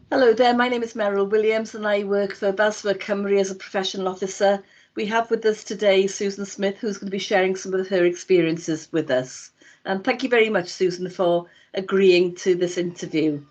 Hello there, my name is Meryl Williams and I work for BASW Cymru as a professional officer. We have with us today Susan Smith, who's going to be sharing some of her experiences with us. And thank you very much, Susan, for agreeing to this interview.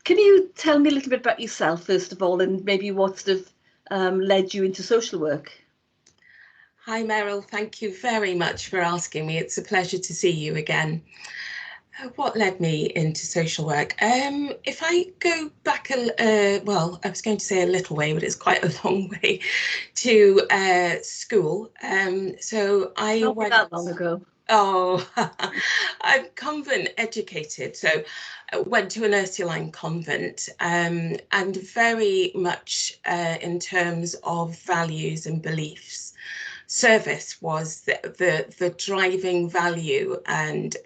Can you tell me a little bit about yourself, first of all, and maybe what sort of led you into social work? Hi, Meryl. Thank you very much for asking me. It's a pleasure to see you again. What led me into social work? If I go back, well, I was going to say a little way, but it's quite a long way to school. So I Not went. that long ago. Oh, I'm convent educated, so I went to an Ursuline convent, and very much in terms of values and beliefs. Service was the driving value, and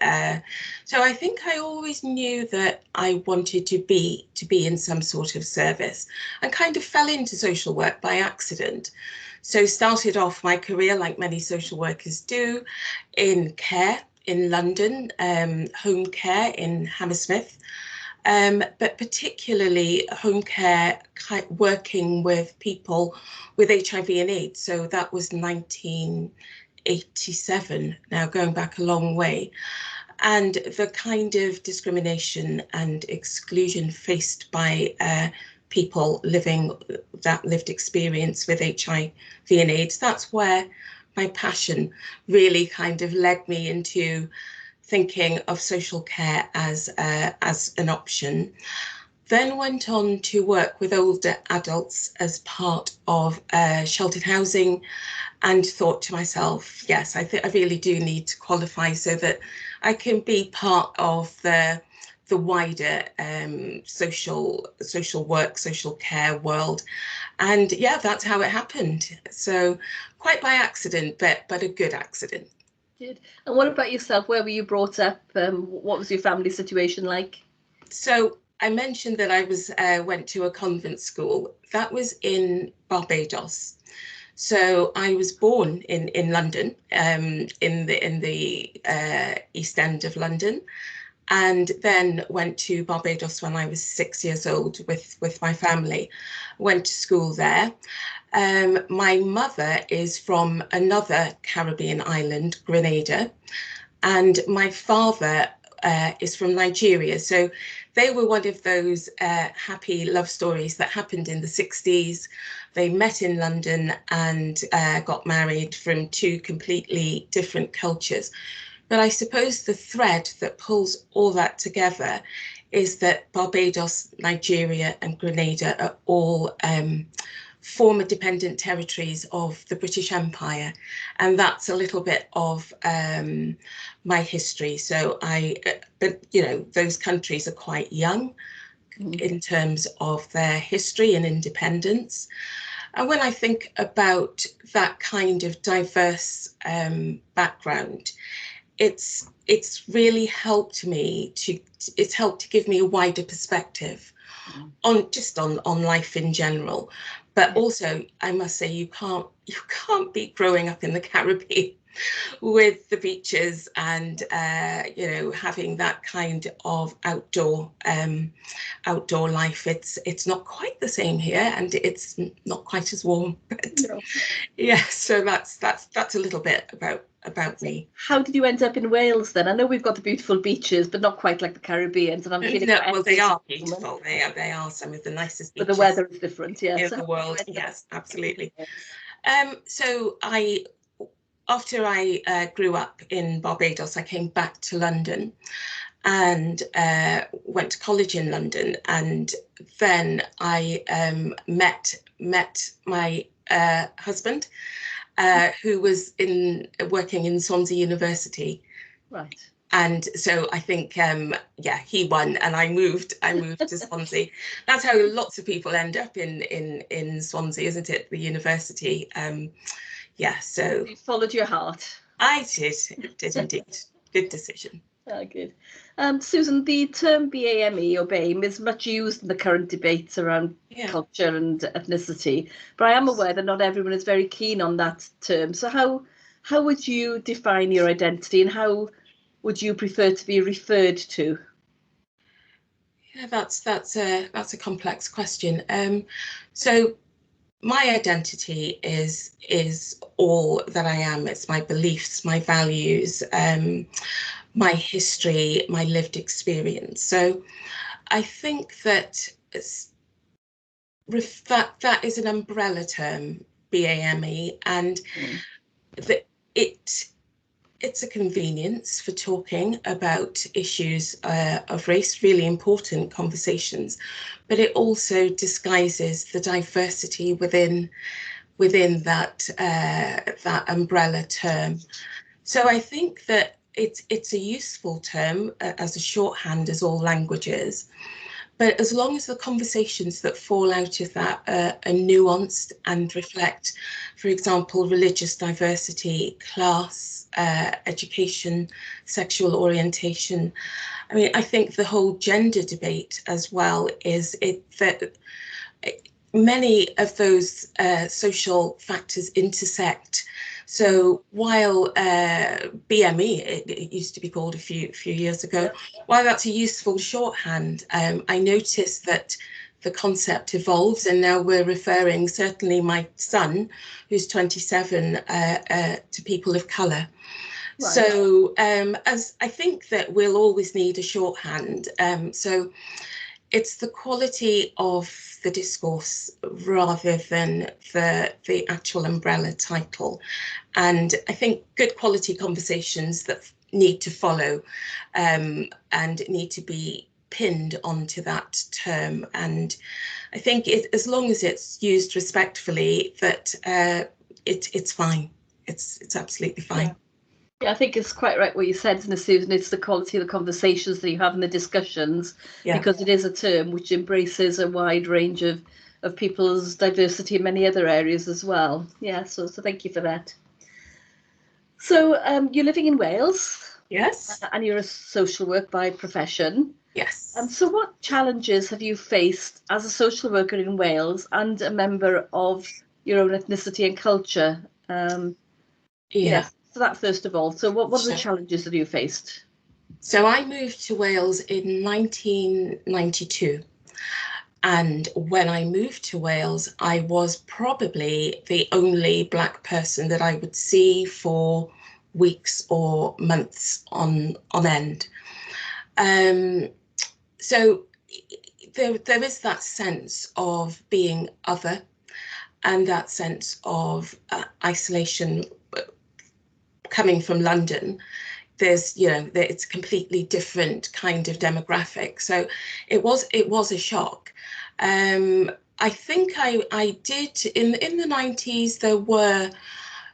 so I think I always knew that I wanted to be in some sort of service, and kind of fell into social work by accident. So started off my career, like many social workers do, in care in London, home care in Hammersmith, but particularly home care, working with people with HIV and AIDS. So that was 1987, now going back a long way. And the kind of discrimination and exclusion faced by people living that lived experience with HIV and AIDS, that's where my passion really kind of led me into thinking of social care as an option. Then went on to work with older adults as part of sheltered housing, and thought to myself, yes, I really do need to qualify so that I can be part of the wider social work, social care world. And yeah, that's how it happened. So quite by accident, but a good accident. Good. And what about yourself? Where were you brought up? What was your family situation like? So I mentioned that I went to a convent school. That was in Barbados. So I was born in London, in the East End of London, and then went to Barbados when I was 6 years old with my family. Went to school there. My mother is from another Caribbean island, Grenada, and my father is from Nigeria. So they were one of those happy love stories that happened in the 60s. They met in London and got married from two completely different cultures. But I suppose the thread that pulls all that together is that Barbados, Nigeria, and Grenada are all former dependent territories of the British Empire, and that's a little bit of my history. So but you know, those countries are quite young in terms of their history and independence. And when I think about that kind of diverse background, it's really helped me it's helped to give me a wider perspective on life in general. But also, I must say, you can't be growing up in the Caribbean with the beaches and you know, having that kind of outdoor life. It's not quite the same here, and it's not quite as warm. But No. yeah, so that's a little bit about me. How did you end up in Wales then? I know we've got the beautiful beaches, but not quite like the Caribbean. And I'm feeling No, quite well, they envious are at the moment. beautiful. They are some of the nicest But the beaches weather is different, yeah. in So the how did you world. end up Yes, absolutely. in Wales? So after I grew up in Barbados, I came back to London and went to college in London, and then I met my husband, who was working in Swansea University. Right. And so I think, yeah, he won, and I moved to Swansea. That's how lots of people end up in Swansea, isn't it? The university. Yeah, so You followed your heart. I did indeed. Good decision. Good. Susan, the term BAME or BAME is much used in the current debates around culture and ethnicity, but I am aware that not everyone is very keen on that term. So how would you define your identity, and how would you prefer to be referred to? Yeah, that's a complex question. So my identity is all that I am. It's my beliefs, my values, my history, my lived experience. So I think that that is an umbrella term, BAME, and Mm. that it's a convenience for talking about issues of race, really important conversations, but it also disguises the diversity within that umbrella term. So I think that it's a useful term as a shorthand, as all languages. But as long as the conversations that fall out of that are nuanced and reflect, for example, religious diversity, class, education, sexual orientation. I mean, I think the whole gender debate as well is that many of those social factors intersect. So while BME, it used to be called a few years ago, while that's a useful shorthand, I noticed that the concept evolves, and now we're referring, certainly my son, who's 27, to people of colour. Right. So as I think that we'll always need a shorthand. So it's the quality of the discourse rather than the actual umbrella title. And I think good quality conversations that need to follow and need to be pinned onto that term. And I think as long as it's used respectfully, that it's fine. It's absolutely fine. Yeah. Yeah, I think it's quite right what you said, isn't it, Susan? It's the quality of the conversations that you have in the discussions, because it is a term which embraces a wide range of people's diversity in many other areas as well. Yeah, so thank you for that. So you're living in Wales. Yes. And you're a social work by profession. Yes. So what challenges have you faced as a social worker in Wales and a member of your own ethnicity and culture? Yes. So that first of all. So what are the challenges that you faced? So I moved to Wales in 1992. And when I moved to Wales, I was probably the only Black person that I would see for weeks or months on end. So there is that sense of being other, and that sense of isolation. Coming from London, there's, it's a completely different kind of demographic. So it was a shock. I think I did in the 90s. There were,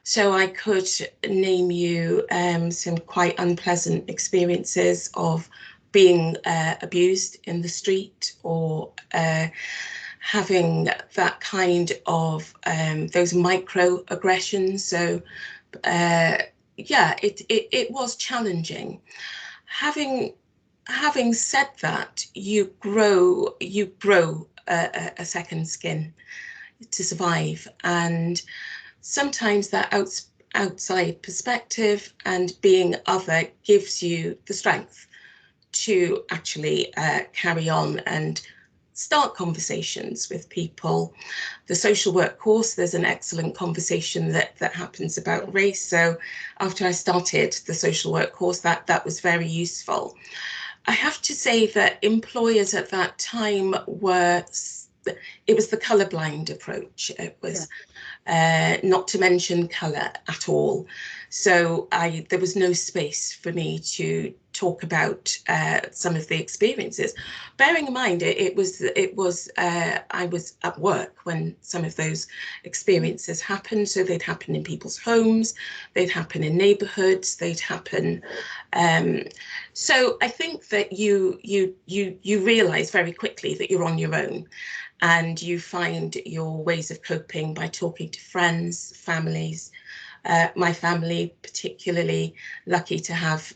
so I could name you some quite unpleasant experiences of being abused in the street, or having that kind of those microaggressions. So yeah, it was challenging. Having said that, you grow a second skin to survive, and sometimes that outside perspective and being other gives you the strength to actually carry on and start conversations with people. The social work course, there's an excellent conversation that happens about race. So after I started the social work course, that was very useful. I have to say that employers at that time it was the colourblind approach. It was not to mention colour at all. So there was no space for me to talk about some of the experiences. Bearing in mind, I was at work when some of those experiences happened. So they'd happen in people's homes, they'd happen in neighbourhoods, they'd happen. So I think that you realise very quickly that you're on your own, and you find your ways of coping by talking to friends, families. My family, particularly lucky to have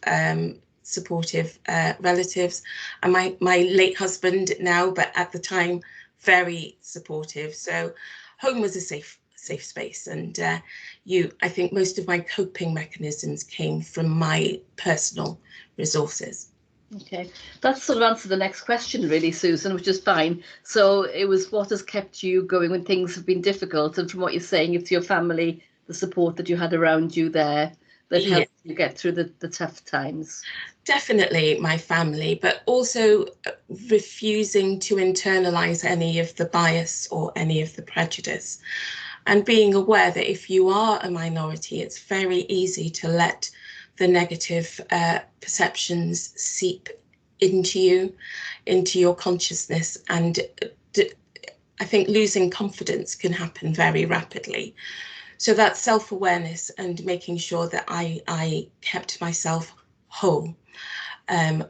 supportive relatives, and my late husband now, but at the time very supportive. So home was a safe space, and I think most of my coping mechanisms came from my personal resources. Okay, that's sort of answered the next question really, Susan, which is fine. So it was what has kept you going when things have been difficult, and from what you're saying, it's your family, the support that you had around you there that Yeah, helped you get through the tough times. definitely my family, but also refusing to internalize any of the bias or any of the prejudice, and being aware that if you are a minority, it's very easy to let the negative perceptions seep into you, into your consciousness, and I think losing confidence can happen very rapidly. So that self-awareness and making sure that I kept myself whole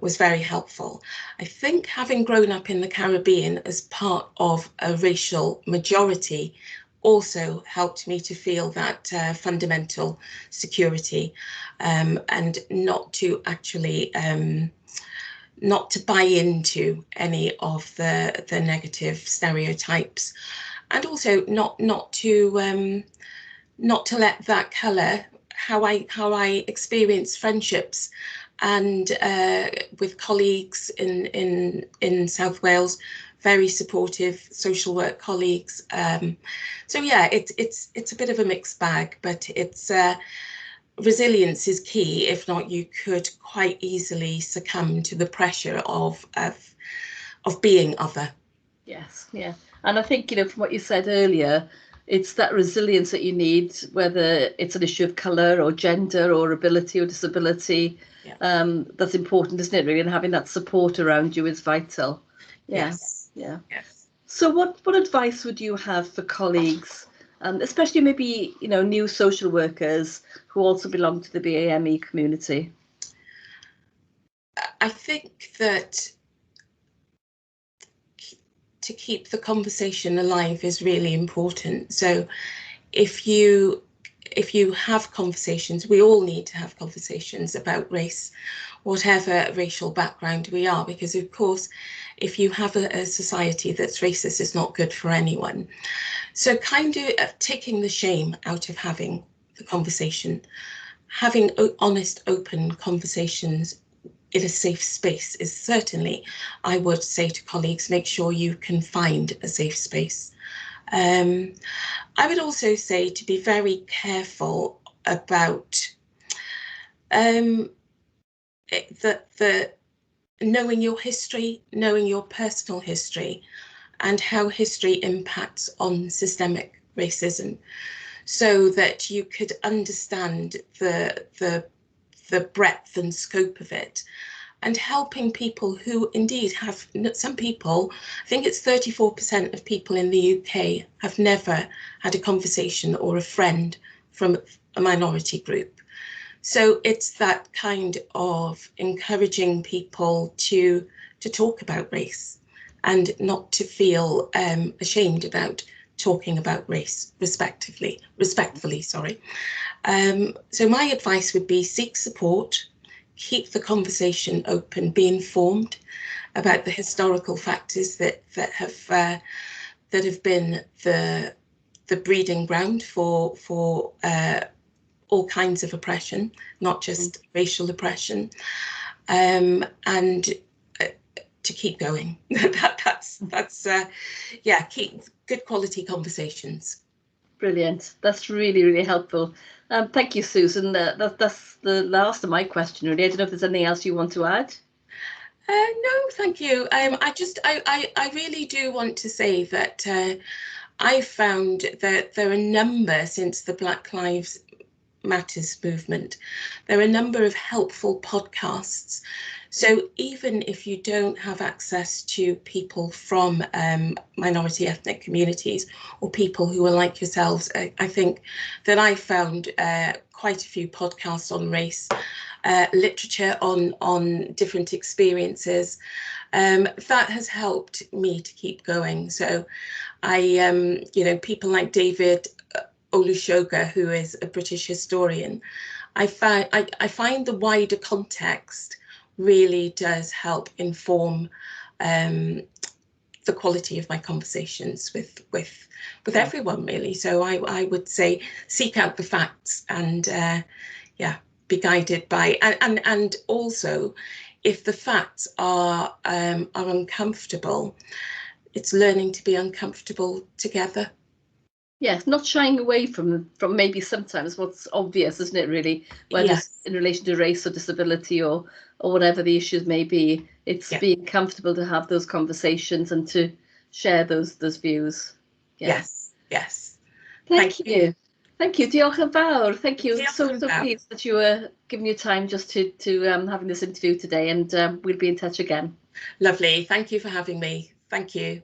was very helpful. I think having grown up in the Caribbean as part of a racial majority also helped me to feel that fundamental security, and not to actually not to buy into any of the negative stereotypes, and also not to let that colour how I experience friendships and with colleagues in South Wales, very supportive social work colleagues. So yeah, it's a bit of a mixed bag, but it's resilience is key. If not, you could quite easily succumb to the pressure of being other. Yes, yeah. And I think, from what you said earlier, it's that resilience that you need, whether it's an issue of colour or gender or ability or disability. Yeah. That's important, isn't it, really? And having that support around you is vital. Yeah, Yes. yeah. Yes. So what advice would you have for colleagues, especially maybe, new social workers who also belong to the BAME community? I think that to keep the conversation alive is really important. So if you have conversations, we all need to have conversations about race, whatever racial background we are, because of course, if you have a society that's racist, it's not good for anyone. So kind of taking the shame out of having the conversation, having honest, open conversations in a safe space is certainly, I would say to colleagues, make sure you can find a safe space. I would also say to be very careful about the knowing your history, knowing your personal history, and how history impacts on systemic racism, so that you could understand the breadth and scope of it, and helping people who indeed have, some people, I think it's 34% of people in the UK have never had a conversation or a friend from a minority group. So it's that kind of encouraging people to talk about race and not to feel ashamed about talking about race respectfully, sorry. So my advice would be seek support, keep the conversation open, be informed about the historical factors that have been the breeding ground for all kinds of oppression, not just racial oppression, and to keep going. That's yeah, keep good quality conversations. Brilliant. That's really, really helpful. Thank you, Susan. That's the last of my question, really. I don't know if there's anything else you want to add. No, thank you. I really do want to say that I found that there are a number, since the Black Lives Matters movement, there are a number of helpful podcasts. So even if you don't have access to people from minority ethnic communities or people who are like yourselves, I think that I found quite a few podcasts on race, literature on different experiences. That has helped me to keep going. So I, people like David Olusoga, who is a British historian, I find the wider context really does help inform the quality of my conversations with everyone, really. So I would say seek out the facts and yeah, be guided by, and also if the facts are uncomfortable, it's learning to be uncomfortable together. Yes, not shying away from maybe sometimes what's obvious, isn't it, really? Whether it's in relation to race or disability or whatever the issues may be. It's being comfortable to have those conversations and to share those views. Yes. Thank you. Thank you. Diolch yn fawr. Thank you. Diolch So yn fawr. pleased that you were giving your time just to having this interview today, and we'll be in touch again. Lovely. Thank you for having me. Thank you.